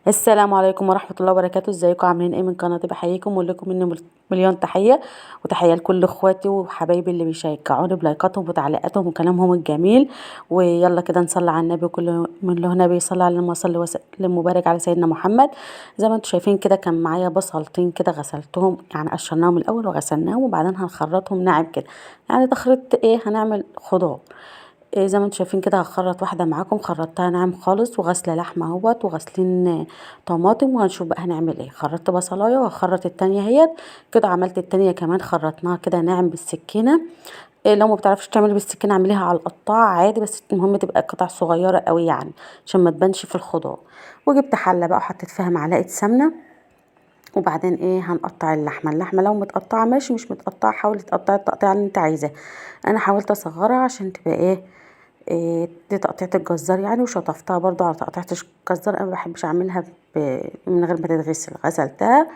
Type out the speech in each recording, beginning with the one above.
السلام عليكم ورحمة الله وبركاته. ازيكم عاملين ايه؟ من قناة بحييكم واقول لكم مني مليون تحية، وتحية لكل اخواتي وحبايبي اللي بيشجعوني بلايكاتهم وتعليقاتهم وكلامهم الجميل. ويلا كده نصلي على النبي، كل من له نبي صلى على اللهم صل وسلم وبارك على سيدنا محمد. زي ما انتم شايفين كده كان معايا بصلتين كده غسلتهم، يعني قشرناهم الاول وغسلناهم وبعدين هنخرطهم ناعم كده. يعني تخريط ايه؟ هنعمل خضار. إيه زي ما انتم شايفين كده هخرط واحده معاكم، خرطتها ناعم خالص وغسله لحمه اهوت وغاسلين طماطم، وهنشوف بقى هنعمل ايه. خرطت بصلايه وهخرط التانية اهيت كده. عملت التانية كمان خرطناها كده ناعم بالسكينه. إيه لو ما بتعرفش تعملي بالسكينه اعمليها على القطاعه عادي، بس المهم تبقى قطع صغيره قوي يعني عشان ما تبانش في الخضار. وجبت حله بقى وحطيت فيها معلقه سمنه، وبعدين ايه هنقطع اللحمه لو متقطعه ماشي، مش متقطعه حاولي تقطعي التقطيع اللي انت عايزاه. انا حاولت اصغرها عشان تبقى دي تقطيعة الجزار يعني، وشطفتها برضو على تقطيعة الجزار. انا مبحبش اعملها من غير ما تتغسل. غسلتها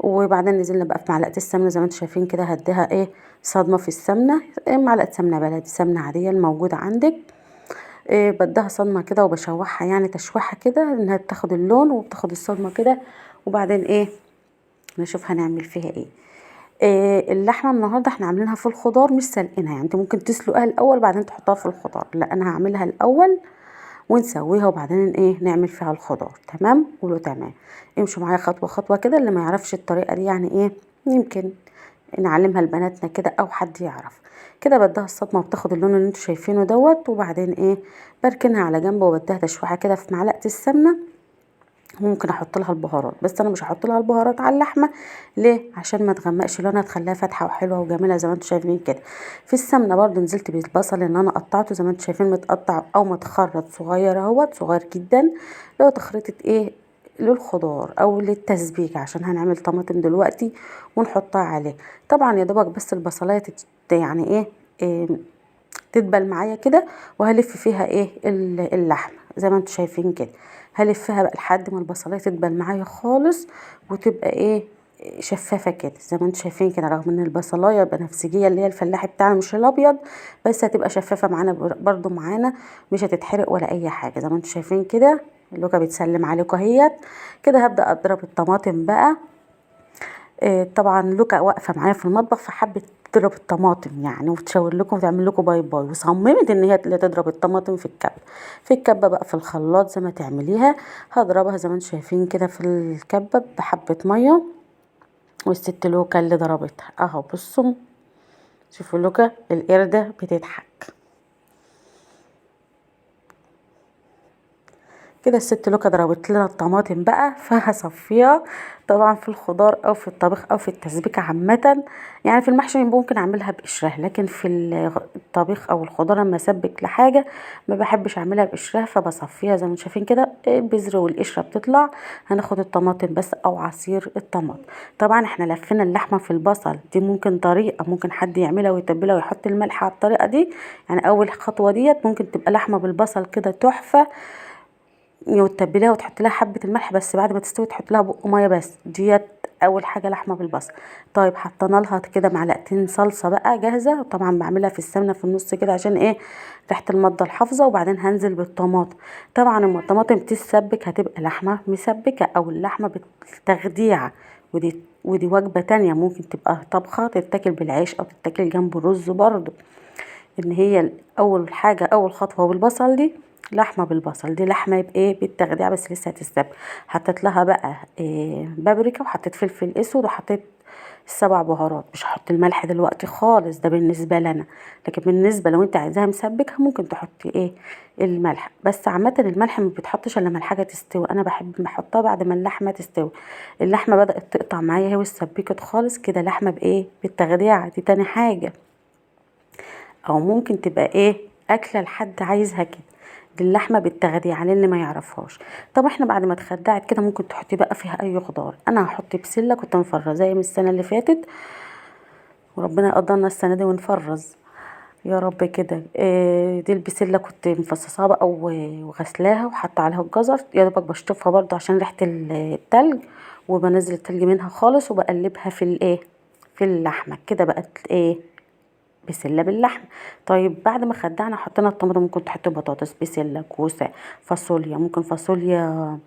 وبعدين نزلنا بقى في معلقة السمنة زي ما انتم شايفين كده. هديها صدمة في السمنة. معلقة سمنة بلدي، سمنة عادية الموجودة عندك. بديها صدمة كده وبشوحها يعني تشويحة كده انها تاخد اللون وبتاخد الصدمة كده. وبعدين نشوف هنعمل فيها ايه. اللحمه النهارده احنا عاملينها في الخضار مش سلقينها، يعني انت ممكن تسلقها الاول بعدين تحطها في الخضار. لا انا هعملها الاول ونسويها وبعدين نعمل فيها الخضار. تمام؟ قولوا تمام. امشوا معايا خطوه خطوه كده. اللي ما يعرفش الطريقه دي يعني يمكن نعلمها لبناتنا كده او حد يعرف. كده بديها الصدمه وبتاخد اللون اللي انتوا شايفينه دوت. وبعدين بركنها على جنب وبديها تشويحه كده في معلقه السمنه. ممكن احط لها البهارات بس انا مش هحط لها البهارات على اللحمه. ليه؟ عشان ما تغمقش لونها، تخليها فاتحه وحلوه وجميله زي ما انتم شايفين كده. في السمنه برضو نزلت بالبصل ان انا قطعته زي ما انتم شايفين متقطع او متخرط صغير اهوت، صغير جدا. لو تخريطه للخضار او للتسبيك عشان هنعمل طماطم دلوقتي ونحطها عليه. طبعا يا دوبك بس البصلايه يعني إيه تدبل معايا كده. وهلف فيها اللحمه زي ما انتم شايفين كده. هلفها بقى لحد ما البصلايه تدبل معايا خالص وتبقى شفافه كده زي ما انتم شايفين كده. رغم ان البصلايه بنفسجيه اللي هي الفلاحي بتاعنا مش الابيض، بس هتبقى شفافه معانا برضو معانا، مش هتتحرق ولا اي حاجه زي ما انتم شايفين كده. اللوكه بتسلم عليكم اهيت. كده هبدا اضرب الطماطم بقى. طبعا لوكا واقفه معايا في المطبخ فحبت تضرب الطماطم يعني وتشاور لكم وتعمل لكم باي باي، وصممت ان هي اللي تضرب الطماطم في الكبه. في الكبه بقى في الخلاط زي ما تعمليها. هضربها زي ما انتم شايفين كده في الكبه بحبه ميه. والست لوكا اللي ضربتها اهو بصوا. شوفوا لوكا القرده بتضحك كده. الست لوكا ضربت لنا الطماطم بقى فهصفيها. طبعا في الخضار او في الطبيخ او في التسبيكه عامه، يعني في المحشي ممكن اعملها بقشرها، لكن في الطبيخ او الخضار لما اسبك لحاجه ما بحبش اعملها بقشرها فبصفيها زي ما انتم شايفين كده. البذر والقشره بتطلع. هناخد الطماطم بس او عصير الطماطم. طبعا احنا لفينا اللحمه في البصل، دي ممكن طريقه ممكن حد يعملها ويتبلها ويحط الملح على الطريقه دي. يعني اول خطوه ديت ممكن تبقى لحمه بالبصل كده تحفه، وتتبليها وتحط لها حبه الملح بس بعد ما تستوي تحط لها بق ميه بس. ديت اول حاجه لحمه بالبصل. طيب حطينا لها كده معلقتين صلصه بقى جاهزه، طبعا بعملها في السمنه في النص كده عشان ريحه المضه الحافظه. وبعدين هنزل بالطماطم. طبعا لما الطماطم تتسبك هتبقى لحمه مسبكه او اللحمه بالتخديعه. ودي وجبه تانية ممكن تبقى طبخه تتاكل بالعيش او تتاكل جنب الرز برضو. ان هي اول حاجه اول خطوه بالبصل دي لحمه بالبصل. دي لحمه بالتغذيه بس لسه هتستوي. حطيت لها بقى بابريكا وحطيت فلفل اسود وحطيت السبع بهارات. مش هحط الملح دلوقتي خالص ده بالنسبه لنا، لكن بالنسبه لو انت عايزاها مسبكه ممكن تحطي الملح. بس عامه الملح ما بيتحطش الا لما الحاجه تستوي. انا بحب احطها بعد ما اللحمه تستوي. اللحمه بدات تقطع معايا اهي واتسبكت خالص كده. لحمه بالتغذيه دي تاني حاجه. او ممكن تبقى اكله لحد عايزها كده. دي اللحمه بالتغذيه على اللي ما يعرفهاش. طب احنا بعد ما اتخدعت كده ممكن تحطي بقى فيها اي خضار. انا هحط بسله كنت مفرزاها من السنه اللي فاتت، وربنا يقدرنا السنه دي ونفرز يا رب كده. دي البسله كنت مفصصاها بقى وغسلاها وحط عليها الجزر. يا دوبك بشطفها برضو عشان ريحه التلج، وبنزل التلج منها خالص وبقلبها في في اللحمه كده بقت بسله باللحمه. طيب بعد ما خدعنا حطينا الطماطم. ممكن تحطي بطاطس، بسله، كوسه، فاصوليا. ممكن فاصوليا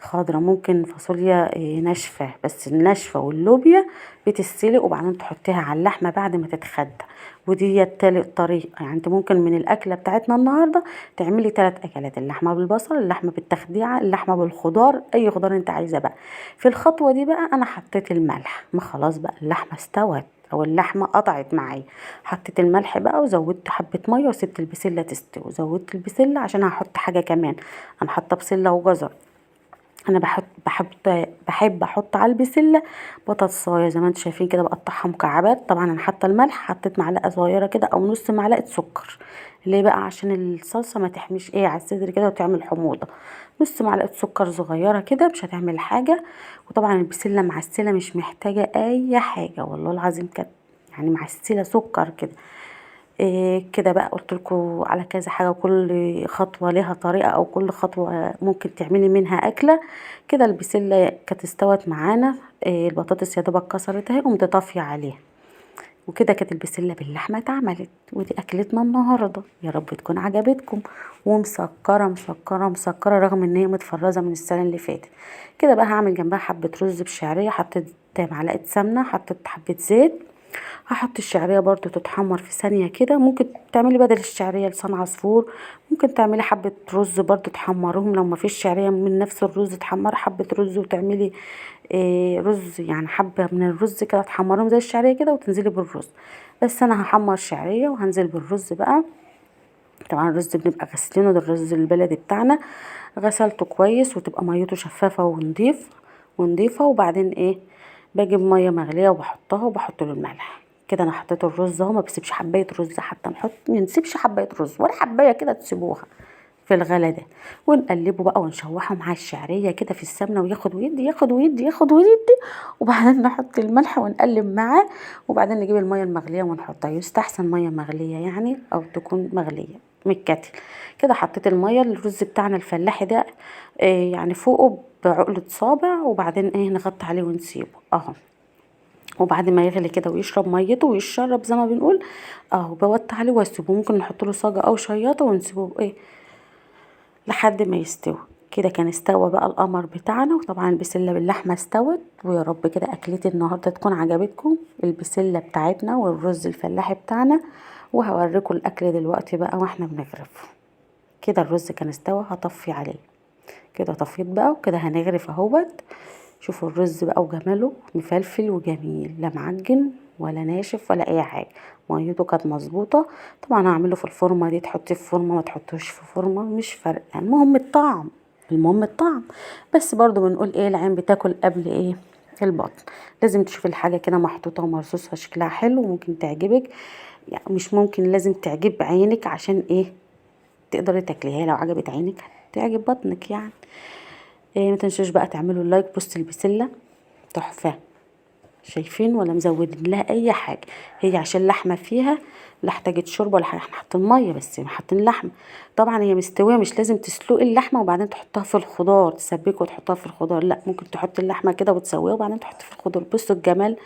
خضرة، ممكن فاصوليا ناشفة، بس الناشفة واللوبيا بتتسلق وبعدين تحطيها على اللحمة بعد ما تتخدى. ودي تالت طريقة، يعني انت ممكن من الأكلة بتاعتنا النهاردة تعملي 3 أكلات: اللحمة بالبصل، اللحمة بالتخديعة، اللحمة بالخضار، أي خضار انت عايزة بقى. في الخطوة دي بقى أنا حطيت الملح، ما خلاص بقى اللحمة استوت او اللحمه قطعت معايا، حطيت الملح بقى وزودت حبه ميه وسبت البسله تستوي. زودت البسله عشان هحط حاجه كمان، انا حاطه بسله وجزر. انا بحب احط على البسله بطاطسايه زي ما انتم شايفين كده، بقطعها مكعبات. طبعا انا حاطه الملح، حطيت معلقه صغيره كده او نص معلقه سكر. ليه بقى؟ عشان الصلصه ما تحميش على الصدر كده وتعمل حموضه. نص معلقه سكر صغيره كده مش هتعمل حاجه. وطبعا البسله معسله مش محتاجه اي حاجه، والله العظيم كانت يعني معسله سكر كده. كده بقى قلتلكوا على كذا حاجة، وكل خطوة ليها طريقة او كل خطوة ممكن تعملي منها اكلة. كده البسلة كانت استوت معانا. البطاطس يا دوبك كسرت اهي، قمت طافية عليها. وكده كانت البسلة باللحمة اتعملت، ودي اكلتنا النهاردة. يا رب تكون عجبتكم. ومسكرة مسكرة مسكرة رغم ان هي متفرزة من السنة اللي فاتت. كده بقى هعمل جنبها حبة رز بشعرية، حطيت معلقة سمنة، حطيت حبة زيت. هحط الشعرية برضو تتحمر في ثانية كده. ممكن تعملي بدل الشعرية لسان عصفور، ممكن تعملي حبة رز برضو تحمرهم. لو ما فيش شعرية من نفس الرز تحمري حبة رز وتعملي رز، يعني حبة من الرز كده تحمرهم زي الشعرية كده وتنزلي بالرز. بس انا هحمر شعرية وهنزل بالرز بقى. طبعا الرز بنبقى غسلينه، ده الرز البلدي بتاعنا، غسلته كويس وتبقى ميته شفافة ونضيفة. وبعدين بجيب ميه مغليه وبحطها وبحط له الملح. كده انا حطيت الرز اهو، ما بسيبش حبايه رز حتى، ما نسيبش حبايه رز ولا حبايه كده تسيبوها في الغلا ده. ونقلبه بقى ونشوحه مع الشعريه كده في السمنه، وياخد ويدي ياخد ويدي ياخد ويدي. وبعدين نحط الملح ونقلب معاه. وبعدين نجيب الميه المغليه ونحطها، يستحسن ميه مغليه يعني او تكون مغليه من الكتل. كده حطيت الميه، الرز بتاعنا الفلاحي ده يعني فوقه بعقلة صابع. وبعدين نغطي عليه ونسيبه اهو. وبعد ما يغلي كده ويشرب ميته ويشرب زي ما بنقول اهو، بوطي عليه واسيبه. ممكن نحط له صاجه او شياطه ونسيبه لحد ما يستوي. كده كان استوى بقى القمر بتاعنا. وطبعا البسله باللحمه استوت. ويا رب كده اكلتي النهارده تكون عجبتكم، البسله بتاعتنا والرز الفلاحي بتاعنا. وهوريكم الاكل دلوقتي بقى واحنا بنغرف. كده الرز كان استوى، هطفي عليه. كده طفيت بقى، وكده هنغرف اهوت. شوفوا الرز بقى وجماله، مفلفل وجميل، لا معجن ولا ناشف ولا اي حاجه. ميته كانت مظبوطه. طبعا هعمله في الفورمه دي، تحطيه في فورمه ما تحطوش في فورمه مش فارقه، المهم الطعم. المهم الطعم. بس برضو بنقول العين بتاكل قبل البطن. لازم تشوفي الحاجه كده محطوطه ومرصوصه شكلها حلو وممكن تعجبك. يعني مش ممكن، لازم تعجب عينك عشان تقدري تاكليها. لو عجبت عينك هتعجب بطنك يعني. ما تنسوش بقى تعملوا اللايك. بصوا البسله تحفه، شايفين ولا مزودين لها اي حاجه؟ هي عشان لحمه فيها، لا احتاجت شوربه ولا حاجه، احنا حاطين ميه بس حاطين لحمه. طبعا هي مستويه، مش لازم تسلقي اللحمه وبعدين تحطها في الخضار تسبكي وتحطها في الخضار، لا ممكن تحطي اللحمه كده وتسويها وبعدين تحطي في الخضار. بصوا الجمال،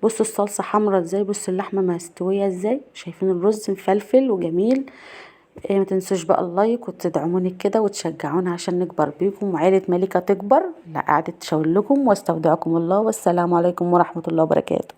بصوا الصلصه حمرا ازاي، بصوا اللحمه مستويه ازاي، شايفين الرز مفلفل وجميل. ما تنسوش بقى اللايك وتدعموني كده وتشجعوني عشان نكبر بيكم وعيلة مليكة تكبر. لا قعدت تشاور لكم واستودعكم الله، والسلام عليكم ورحمة الله وبركاته.